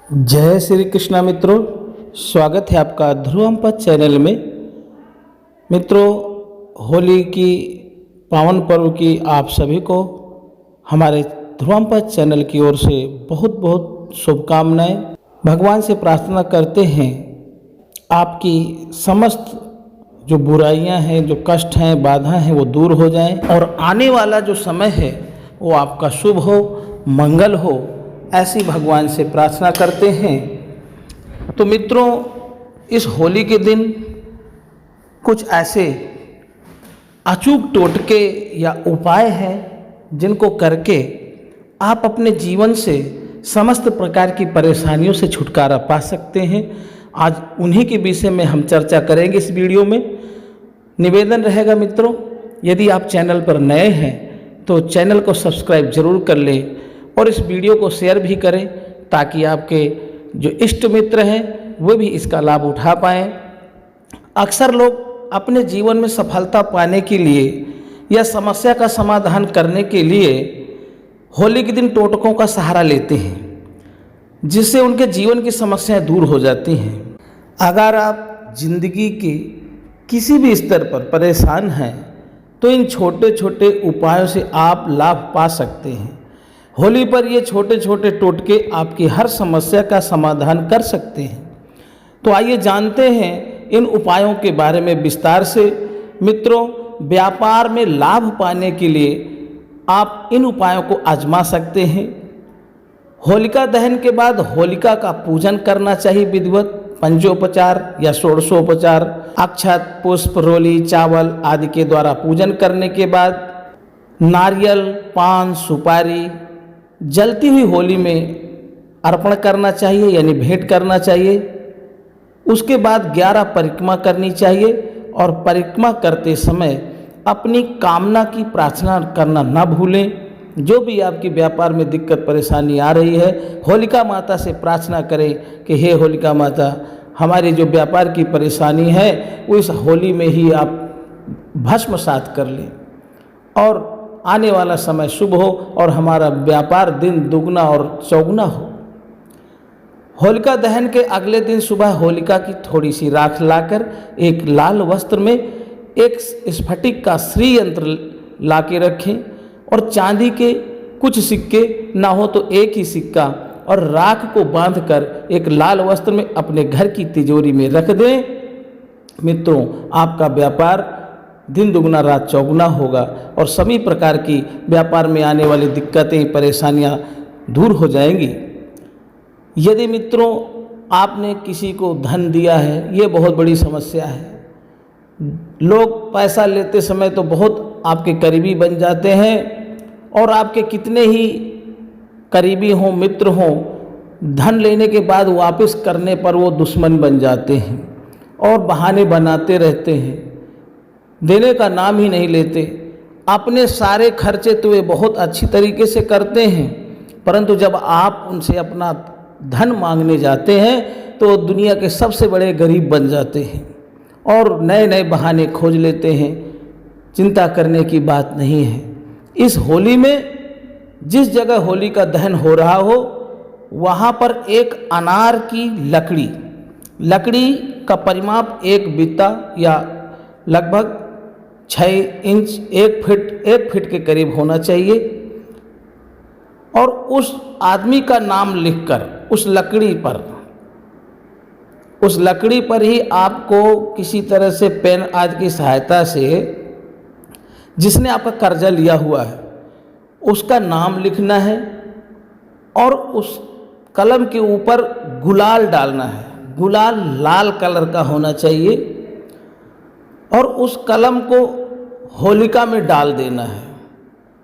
जय श्री कृष्णा मित्रों, स्वागत है आपका ध्रुवम पथ चैनल में। मित्रों, होली की पावन पर्व की आप सभी को हमारे ध्रुवम पथ चैनल की ओर से बहुत बहुत शुभकामनाएं। भगवान से प्रार्थना करते हैं आपकी समस्त जो बुराइयां हैं, जो कष्ट हैं, बाधा हैं, वो दूर हो जाएं और आने वाला जो समय है वो आपका शुभ हो, मंगल हो, ऐसी भगवान से प्रार्थना करते हैं। तो मित्रों, इस होली के दिन कुछ ऐसे अचूक टोटके या उपाय हैं जिनको करके आप अपने जीवन से समस्त प्रकार की परेशानियों से छुटकारा पा सकते हैं। आज उन्हीं के विषय में हम चर्चा करेंगे इस वीडियो में। निवेदन रहेगा मित्रों, यदि आप चैनल पर नए हैं तो चैनल को सब्सक्राइब जरूर कर लें और इस वीडियो को शेयर भी करें ताकि आपके जो इष्ट मित्र हैं वो भी इसका लाभ उठा पाएँ। अक्सर लोग अपने जीवन में सफलता पाने के लिए या समस्या का समाधान करने के लिए होली के दिन टोटकों का सहारा लेते हैं, जिससे उनके जीवन की समस्याएं दूर हो जाती हैं। अगर आप जिंदगी के किसी भी स्तर पर परेशान हैं तो इन छोटे छोटे उपायों से आप लाभ पा सकते हैं। होली पर ये छोटे छोटे टोटके आपकी हर समस्या का समाधान कर सकते हैं। तो आइए जानते हैं इन उपायों के बारे में विस्तार से। मित्रों, व्यापार में लाभ पाने के लिए आप इन उपायों को आजमा सकते हैं। होलिका दहन के बाद होलिका का पूजन करना चाहिए विधिवत पंचोपचार या षोडशोपचार, अक्षत, पुष्प, रोली, चावल आदि के द्वारा पूजन करने के बाद नारियल, पान, सुपारी जलती हुई होली में अर्पण करना चाहिए, यानी भेंट करना चाहिए। उसके बाद 11 परिक्रमा करनी चाहिए और परिक्रमा करते समय अपनी कामना की प्रार्थना करना ना भूलें। जो भी आपकी व्यापार में दिक्कत परेशानी आ रही है, होलिका माता से प्रार्थना करें कि हे होलिका माता, हमारी जो व्यापार की परेशानी है वो इस होली में ही आप भस्मसात कर लें और आने वाला समय शुभ हो और हमारा व्यापार दिन दुगना और चौगुना हो। होलिका दहन के अगले दिन सुबह होलिका की थोड़ी सी राख लाकर एक लाल वस्त्र में एक स्फटिक का श्री यंत्र ला के रखें और चांदी के कुछ सिक्के ना हो तो एक ही सिक्का और राख को बांधकर एक लाल वस्त्र में अपने घर की तिजोरी में रख दें। मित्रों, आपका व्यापार दिन दुगना रात चौगुना होगा और सभी प्रकार की व्यापार में आने वाली दिक्कतें, परेशानियां दूर हो जाएंगी। यदि मित्रों आपने किसी को धन दिया है, ये बहुत बड़ी समस्या है। लोग पैसा लेते समय तो बहुत आपके करीबी बन जाते हैं और आपके कितने ही करीबी हों, मित्र हों, धन लेने के बाद वापस करने पर वो दुश्मन बन जाते हैं और बहाने बनाते रहते हैं, देने का नाम ही नहीं लेते। अपने सारे खर्चे तो वे बहुत अच्छी तरीके से करते हैं, परंतु जब आप उनसे अपना धन मांगने जाते हैं तो दुनिया के सबसे बड़े गरीब बन जाते हैं और नए नए बहाने खोज लेते हैं। चिंता करने की बात नहीं है। इस होली में जिस जगह होली का दहन हो रहा हो वहाँ पर एक अनार की लकड़ी का परिमाप एक बित्ता या लगभग 6 इंच 1 फीट के करीब होना चाहिए और उस आदमी का नाम लिखकर उस लकड़ी पर ही आपको किसी तरह से पेन आदि की सहायता से जिसने आपका कर्जा लिया हुआ है उसका नाम लिखना है और उस कलम के ऊपर गुलाल डालना है। गुलाल लाल कलर का होना चाहिए और उस कलम को होलिका में डाल देना है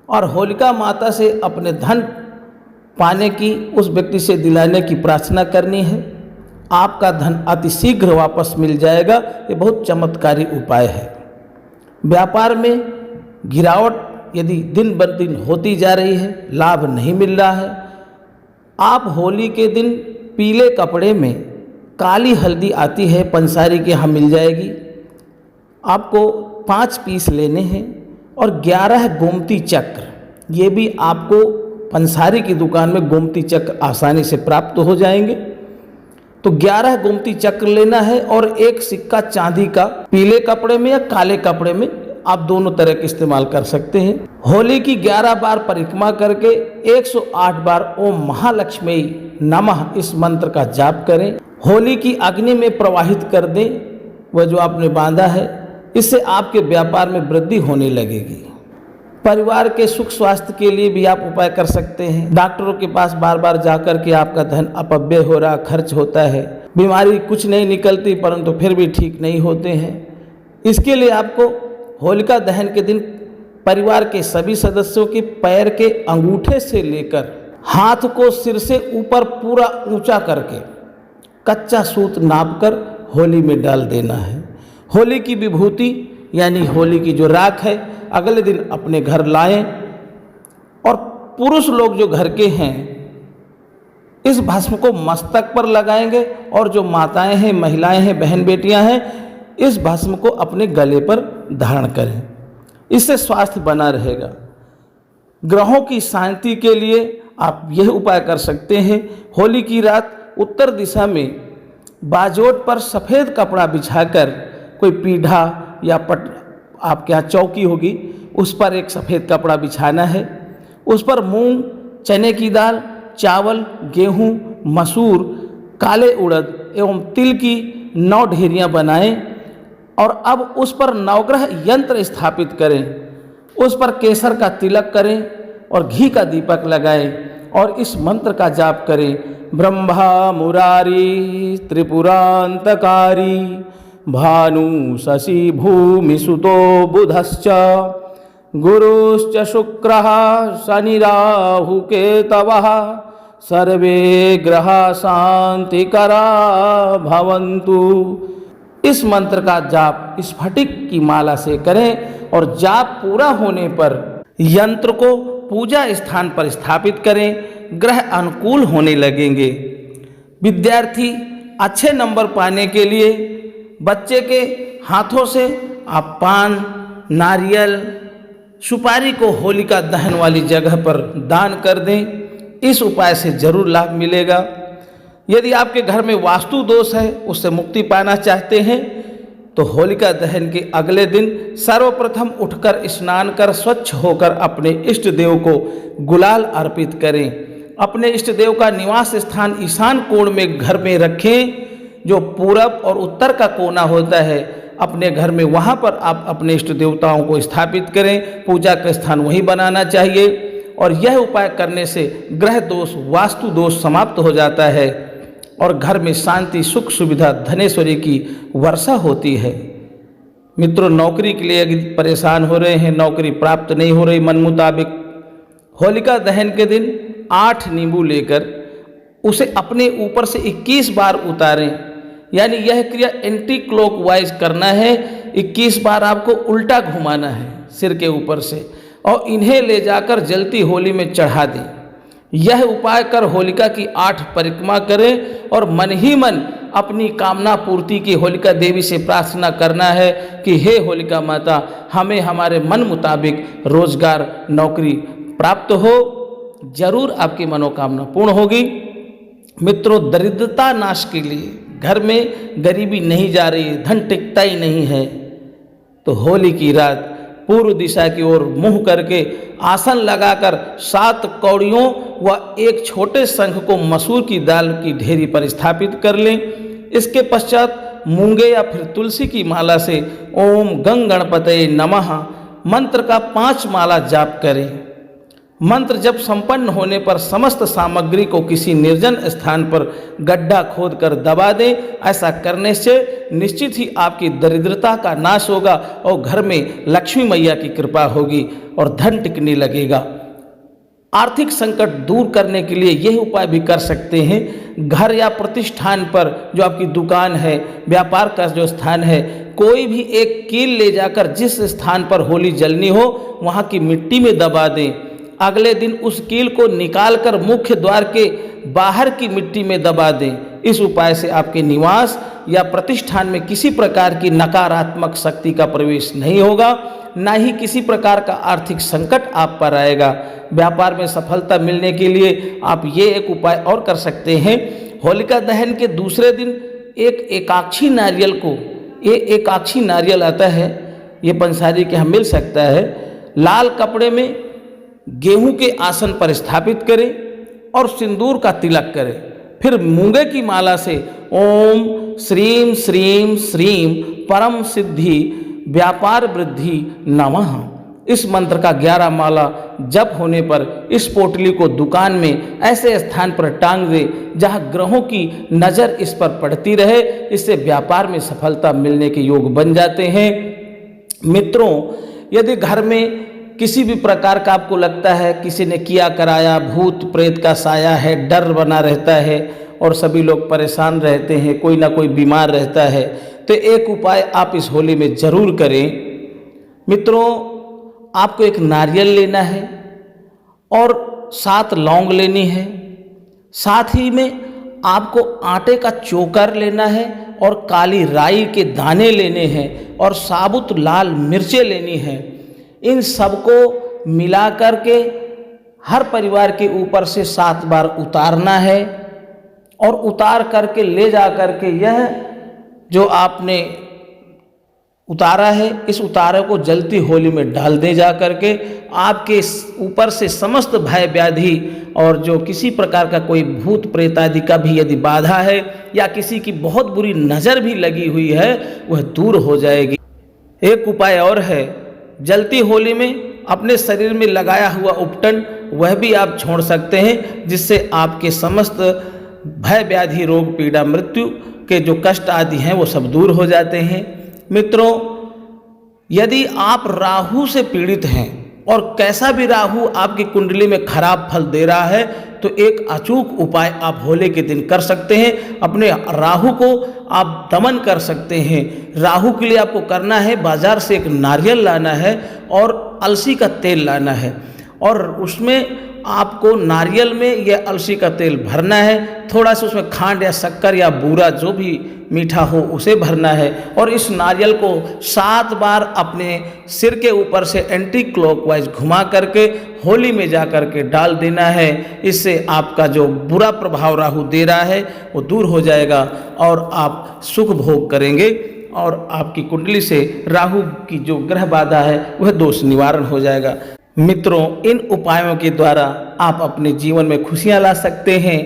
और होलिका माता से अपने धन पाने की, उस व्यक्ति से दिलाने की प्रार्थना करनी है। आपका धन अतिशीघ्र वापस मिल जाएगा। ये बहुत चमत्कारी उपाय है। व्यापार में गिरावट यदि दिन ब दिन होती जा रही है, लाभ नहीं मिल रहा है, आप होली के दिन पीले कपड़े में काली हल्दी आती है, पंसारी के यहाँ मिल जाएगी, आपको 5 पीस लेने हैं और 11 गोमती चक्र, ये भी आपको पंसारी की दुकान में गोमती चक्र आसानी से प्राप्त हो जाएंगे। तो 11 गोमती चक्र लेना है और एक सिक्का चांदी का, पीले कपड़े में या काले कपड़े में, आप दोनों तरह के इस्तेमाल कर सकते हैं। होली की 11 बार परिक्रमा करके 108 बार ओम महालक्ष्मी नमः इस मंत्र का जाप करें। होली की अग्नि में प्रवाहित कर दें वह जो आपने बांधा है, इससे आपके व्यापार में वृद्धि होने लगेगी। परिवार के सुख स्वास्थ्य के लिए भी आप उपाय कर सकते हैं। डॉक्टरों के पास बार बार जाकर के आपका धन अपव्यय हो रहा, खर्च होता है, बीमारी कुछ नहीं निकलती परंतु फिर भी ठीक नहीं होते हैं। इसके लिए आपको होलिका दहन के दिन परिवार के सभी सदस्यों के पैर के अंगूठे से लेकर हाथ को सिर से ऊपर पूरा ऊंचा करके कच्चा सूत नापकर होली में डाल देना है। होली की विभूति यानी होली की जो राख है अगले दिन अपने घर लाएं और पुरुष लोग जो घर के हैं इस भस्म को मस्तक पर लगाएंगे और जो माताएं हैं, महिलाएं हैं, बहन बेटियां हैं, इस भस्म को अपने गले पर धारण करें। इससे स्वास्थ्य बना रहेगा। ग्रहों की शांति के लिए आप यह उपाय कर सकते हैं। होली की रात उत्तर दिशा में बाजोट पर सफ़ेद कपड़ा बिछाकर, कोई पीढ़ा या आपके यहाँ चौकी होगी उस पर एक सफ़ेद कपड़ा बिछाना है। उस पर मूंग, चने की दाल, चावल, गेहूँ, मसूर, काले उड़द एवं तिल की 9 ढेरियाँ बनाएं और अब उस पर नवग्रह यंत्र स्थापित करें। उस पर केसर का तिलक करें और घी का दीपक लगाएं और इस मंत्र का जाप करें। ब्रह्मा मुरारी त्रिपुरांतकारी भानु शशि भूमि सुतो बुधश्च गुरुश्च शुक्रः शनि राहु केतवः सर्वे ग्रहा शांतिकरा भवन्तु। इस मंत्र का जाप स्फटिक की माला से करें और जाप पूरा होने पर यंत्र को पूजा स्थान पर स्थापित करें। ग्रह अनुकूल होने लगेंगे। विद्यार्थी अच्छे नंबर पाने के लिए बच्चे के हाथों से आप पान, नारियल, सुपारी को होलिका दहन वाली जगह पर दान कर दें। इस उपाय से जरूर लाभ मिलेगा। यदि आपके घर में वास्तु दोष है, उससे मुक्ति पाना चाहते हैं, तो होलिका दहन के अगले दिन सर्वप्रथम उठकर स्नान कर स्वच्छ होकर अपने इष्ट देव को गुलाल अर्पित करें। अपने इष्ट देव का निवास स्थान ईशान कोण में घर में रखें। जो पूरब और उत्तर का कोना होता है अपने घर में, वहाँ पर आप अपने इष्ट देवताओं को स्थापित करें। पूजा का स्थान वहीं बनाना चाहिए और यह उपाय करने से ग्रह दोष, वास्तु दोष समाप्त हो जाता है और घर में शांति, सुख, सुविधा, धनेश्वरी की वर्षा होती है। मित्रों, नौकरी के लिए यदि परेशान हो रहे हैं, नौकरी प्राप्त नहीं हो रही मन मुताबिक, होलिका दहन के दिन 8 नींबू लेकर उसे अपने ऊपर से 21 बार उतारें। यानी यह क्रिया एंटी क्लॉकवाइज करना है। 21 बार आपको उल्टा घुमाना है सिर के ऊपर से और इन्हें ले जाकर जलती होली में चढ़ा दें। यह उपाय कर होलिका की 8 परिक्रमा करें और मन ही मन अपनी कामना पूर्ति की होलिका देवी से प्रार्थना करना है कि हे होलिका माता, हमें हमारे मन मुताबिक रोजगार, नौकरी प्राप्त हो। जरूर आपकी मनोकामना पूर्ण होगी। मित्रों, दरिद्रता नाश के लिए, घर में गरीबी नहीं जा रही है, धन टिकता ही नहीं है, तो होली की रात पूर्व दिशा की ओर मुंह करके आसन लगाकर 7 कौड़ियों व एक छोटे शंख को मसूर की दाल की ढेरी पर स्थापित कर लें। इसके पश्चात मूंगे या फिर तुलसी की माला से ओम गंग गणपतये नमः मंत्र का 5 माला जाप करें। मंत्र जब संपन्न होने पर समस्त सामग्री को किसी निर्जन स्थान पर गड्ढा खोदकर दबा दें। ऐसा करने से निश्चित ही आपकी दरिद्रता का नाश होगा और घर में लक्ष्मी मैया की कृपा होगी और धन टिकने लगेगा। आर्थिक संकट दूर करने के लिए यह उपाय भी कर सकते हैं। घर या प्रतिष्ठान पर जो आपकी दुकान है, व्यापार का जो स्थान है, कोई भी एक कील ले जाकर जिस स्थान पर होली जलनी हो वहाँ की मिट्टी में दबा दें। अगले दिन उस कील को निकालकर मुख्य द्वार के बाहर की मिट्टी में दबा दें। इस उपाय से आपके निवास या प्रतिष्ठान में किसी प्रकार की नकारात्मक शक्ति का प्रवेश नहीं होगा, ना ही किसी प्रकार का आर्थिक संकट आप पर आएगा। व्यापार में सफलता मिलने के लिए आप ये एक उपाय और कर सकते हैं। होलिका दहन के दूसरे दिन एक एकाक्षी नारियल को, ये एकाक्षी नारियल आता है, ये पंसारी के यहाँ मिल सकता है, लाल कपड़े में गेहूं के आसन पर स्थापित करें और सिंदूर का तिलक करें। फिर मूंगे की माला से ओम श्रीम श्रीम श्रीम परम सिद्धि व्यापार वृद्धि नमः, इस मंत्र का 11 माला जप होने पर इस पोटली को दुकान में ऐसे स्थान पर टांग दे जहां ग्रहों की नज़र इस पर पड़ती रहे। इससे व्यापार में सफलता मिलने के योग बन जाते हैं। मित्रों, यदि घर में किसी भी प्रकार का आपको लगता है किसी ने किया कराया, भूत प्रेत का साया है, डर बना रहता है और सभी लोग परेशान रहते हैं, कोई ना कोई बीमार रहता है, तो एक उपाय आप इस होली में ज़रूर करें। मित्रों, आपको एक नारियल लेना है और 7 लौंग लेनी है, साथ ही में आपको आटे का चोकर लेना है और काली राई के दाने लेने हैं और साबुत लाल मिर्चें लेनी हैं। इन सबको मिला करके हर परिवार के ऊपर से 7 बार उतारना है और उतार करके ले जा करके यह जो आपने उतारा है, इस उतारे को जलती होली में डाल दे जा करके। आपके ऊपर से समस्त भय व्याधि और जो किसी प्रकार का कोई भूत प्रेत आदि का भी यदि बाधा है या किसी की बहुत बुरी नज़र भी लगी हुई है, वह दूर हो जाएगी। एक उपाय और है, जलती होली में अपने शरीर में लगाया हुआ उपटन वह भी आप छोड़ सकते हैं, जिससे आपके समस्त भय व्याधि रोग पीड़ा मृत्यु के जो कष्ट आदि हैं वो सब दूर हो जाते हैं। मित्रों, यदि आप राहु से पीड़ित हैं और कैसा भी राहु आपकी कुंडली में खराब फल दे रहा है, तो एक अचूक उपाय आप होली के दिन कर सकते हैं। अपने राहु को आप दमन कर सकते हैं। राहु के लिए आपको करना है, बाजार से एक नारियल लाना है और अलसी का तेल लाना है और उसमें आपको नारियल में यह अलसी का तेल भरना है। थोड़ा सा उसमें खांड या शक्कर या बूरा जो भी मीठा हो उसे भरना है और इस नारियल को 7 बार अपने सिर के ऊपर से एंटी क्लॉकवाइज घुमा करके होली में जा करके डाल देना है। इससे आपका जो बुरा प्रभाव राहु दे रहा है वो दूर हो जाएगा और आप सुख भोग करेंगे और आपकी कुंडली से राहु की जो ग्रह बाधा है वह दोष निवारण हो जाएगा। मित्रों, इन उपायों के द्वारा आप अपने जीवन में खुशियां ला सकते हैं।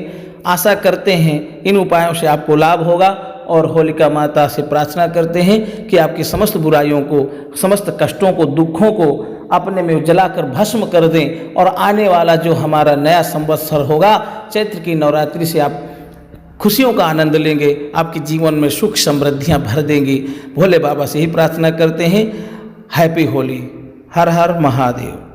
आशा करते हैं इन उपायों से आपको लाभ होगा और होलिका माता से प्रार्थना करते हैं कि आपकी समस्त बुराइयों को, समस्त कष्टों को, दुखों को अपने में जलाकर भस्म कर दें और आने वाला जो हमारा नया संवत्सर होगा, चैत्र की नवरात्रि से आप खुशियों का आनंद लेंगे, आपके जीवन में सुख समृद्धियां भर देंगी। भोले बाबा से ही प्रार्थना करते हैं। हैप्पी होली। हर हर महादेव।